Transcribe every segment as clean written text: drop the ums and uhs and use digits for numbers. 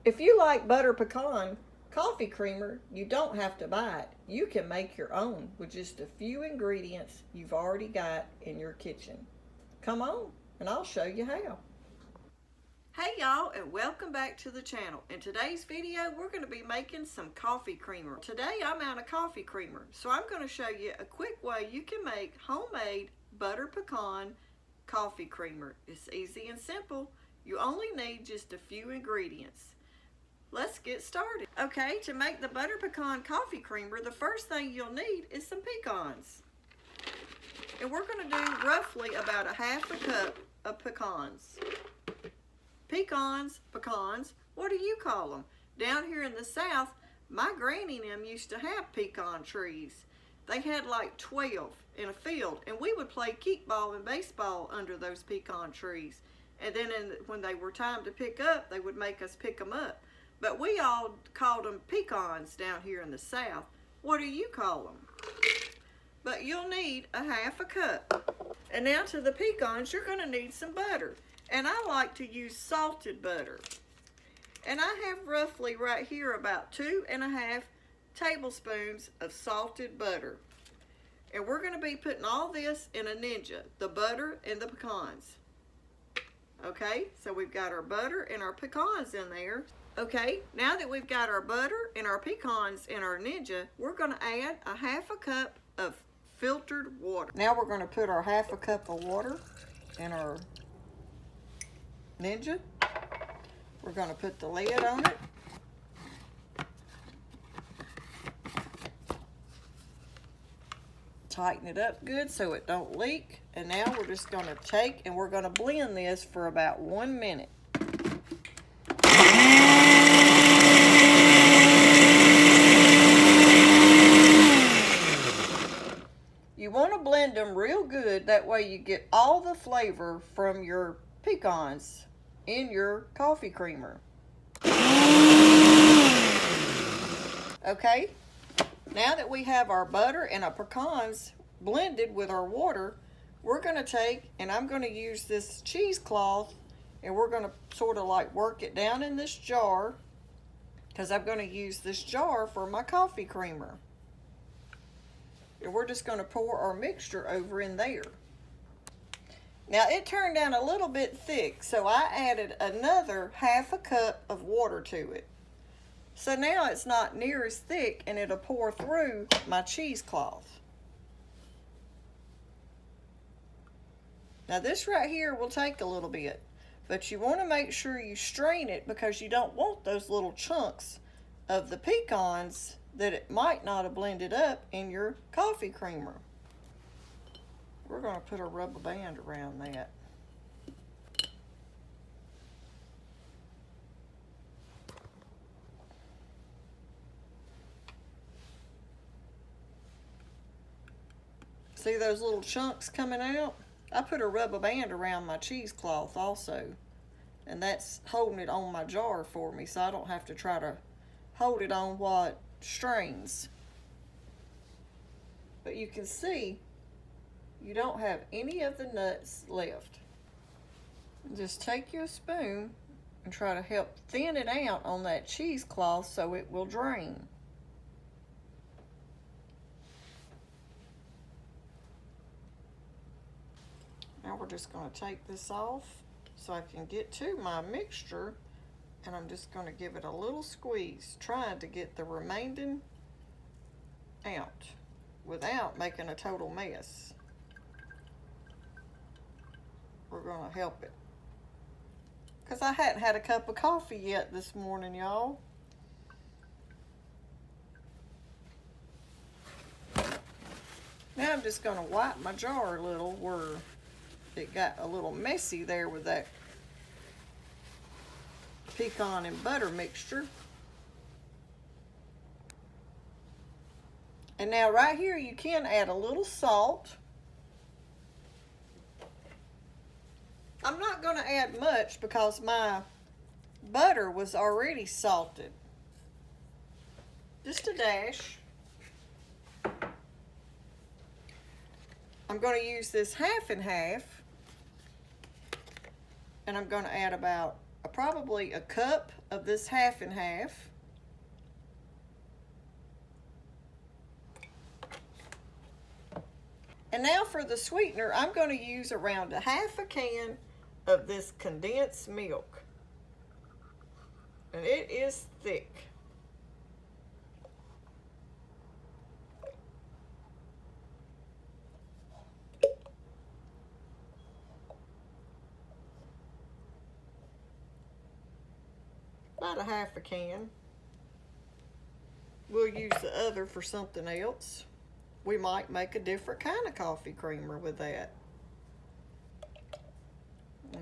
If you like butter pecan coffee creamer, you don't have to buy it. You can make your own with just a few ingredients you've already got in your kitchen. Come on, and I'll show you how. Hey y'all, and welcome back to the channel. In today's video, we're going to be making some coffee creamer. Today I'm out of coffee creamer, so I'm going to show you a quick way you can make homemade butter pecan coffee creamer. It's easy and simple. You only need just a few ingredients. Let's get started. Okay, to make the butter pecan coffee creamer, the first thing you'll need is some pecans. And we're going to do roughly about a half a cup of pecans. Pecans, what do you call them? Down here in the South, my granny and them used to have pecan trees. They had like 12 in a field, and we would play kickball and baseball under those pecan trees. And then when they were time to pick up, they would make us pick them up. But we all called them pecans down here in the South. What do you call them? But you'll need a half a cup. And now to the pecans, you're going to need some butter. And I like to use salted butter. And I have roughly right here about 2.5 tablespoons of salted butter. And we're going to be putting all this in a Ninja, the butter and the pecans. Okay, so we've got our butter and our pecans in there. Okay, now that we've got our butter and our pecans in our Ninja, we're going to add a half a cup of filtered water. Now we're going to put our half a cup of water in our Ninja. We're going to put the lid on it. Tighten it up good so it don't leak. And now we're just going to take and we're going to blend this for about 1 minute. You want to blend them real good, that way you get all the flavor from your pecans in your coffee creamer. Okay, now that we have our butter and our pecans blended with our water, we're going to take, and I'm going to use this cheesecloth, and we're going to sort of like work it down in this jar, because I'm going to use this jar for my coffee creamer. And we're just going to pour our mixture over in there. Now it turned out a little bit thick, so I added another half a cup of water to it. So now it's not near as thick, and it'll pour through my cheesecloth. Now this right here will take a little bit, but you want to make sure you strain it because you don't want those little chunks of the pecans that it might not have blended up in your coffee creamer. We're going to put a rubber band around that. See those little chunks coming out? I put a rubber band around my cheesecloth also, and that's holding it on my jar for me, so I don't have to try to hold it on while it strains. But you can see you don't have any of the nuts left. Just take your spoon and try to help thin it out on that cheesecloth so it will drain. Now we're just going to take this off so I can get to my mixture, and I'm just going to give it a little squeeze, trying to get the remaining out without making a total mess. We're going to help it, because I hadn't had a cup of coffee yet this morning, y'all. Now I'm just going to wipe my jar a little where it got a little messy there with that pecan and butter mixture. And now right here you can add a little salt. I'm not going to add much because my butter was already salted. Just a dash. I'm going to use this half and half, and I'm going to add about probably a cup of this half and half. And now for the sweetener, I'm going to use around a half a can of this condensed milk. And it is thick. About a half a can. We'll use the other for something else. We might make a different kind of coffee creamer with that.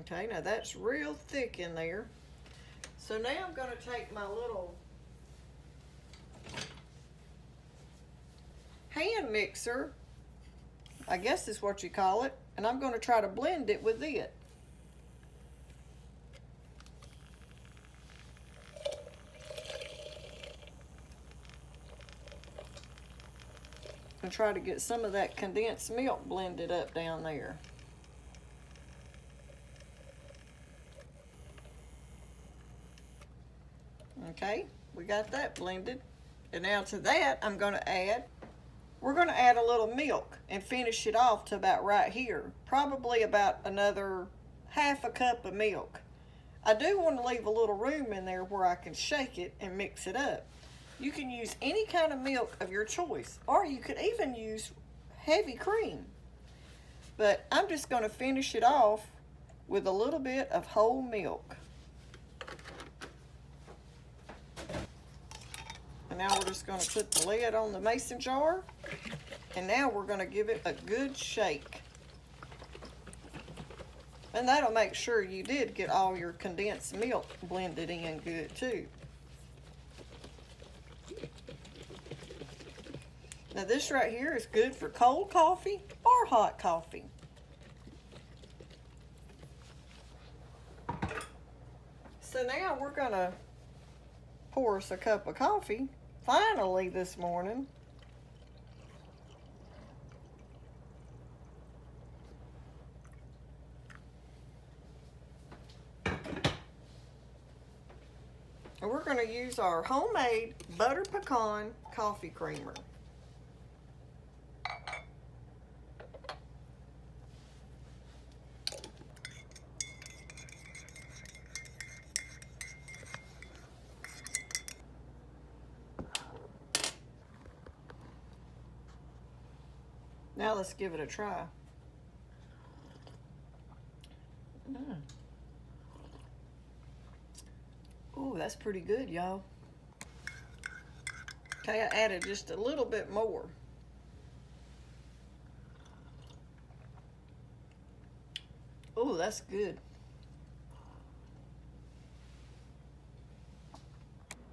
Okay, now that's real thick in there. So now I'm going to take my little hand mixer, I guess is what you call it, and I'm going to try to blend it with it. And try to get some of that condensed milk blended up down there. Okay, we got that blended. And now to that, we're going to add a little milk and finish it off to about right here. Probably about another half a cup of milk. I do want to leave a little room in there where I can shake it and mix it up. You can use any kind of milk of your choice, or you could even use heavy cream. But I'm just going to finish it off with a little bit of whole milk. And now we're just going to put the lid on the mason jar, and now we're going to give it a good shake. And that'll make sure you did get all your condensed milk blended in good too. Now this right here is good for cold coffee or hot coffee. So now we're gonna pour us a cup of coffee, finally this morning. And we're gonna use our homemade butter pecan coffee creamer. Now let's give it a try. Ooh, that's pretty good, y'all. Okay, I added just a little bit more. Ooh, that's good.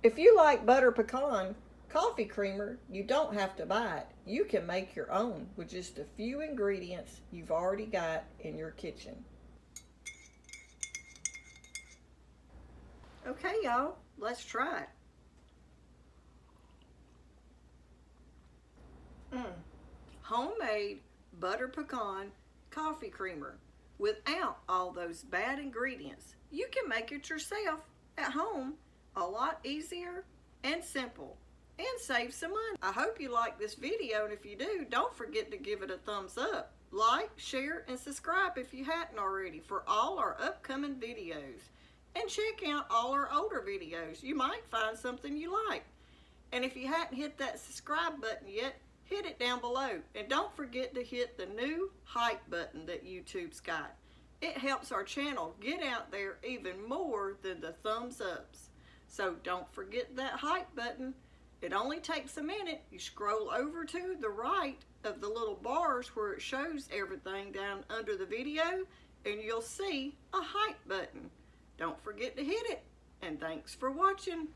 If you like butter pecan coffee creamer, you don't have to buy it. You can make your own with just a few ingredients you've already got in your kitchen. Okay, y'all, let's try it. Homemade butter pecan coffee creamer without all those bad ingredients. You can make it yourself at home a lot easier and simple, and save some money. I hope you like this video, and if you do, don't forget to give it a thumbs up. Like, share, and subscribe if you hadn't already for all our upcoming videos. And check out all our older videos. You might find something you like. And if you hadn't hit that subscribe button yet, hit it down below. And don't forget to hit the new hype button that YouTube's got. It helps our channel get out there even more than the thumbs ups. So don't forget that hype button. It only takes a minute. You scroll over to the right of the little bars where it shows everything down under the video, and you'll see a hype button. Don't forget to hit it. And thanks for watching.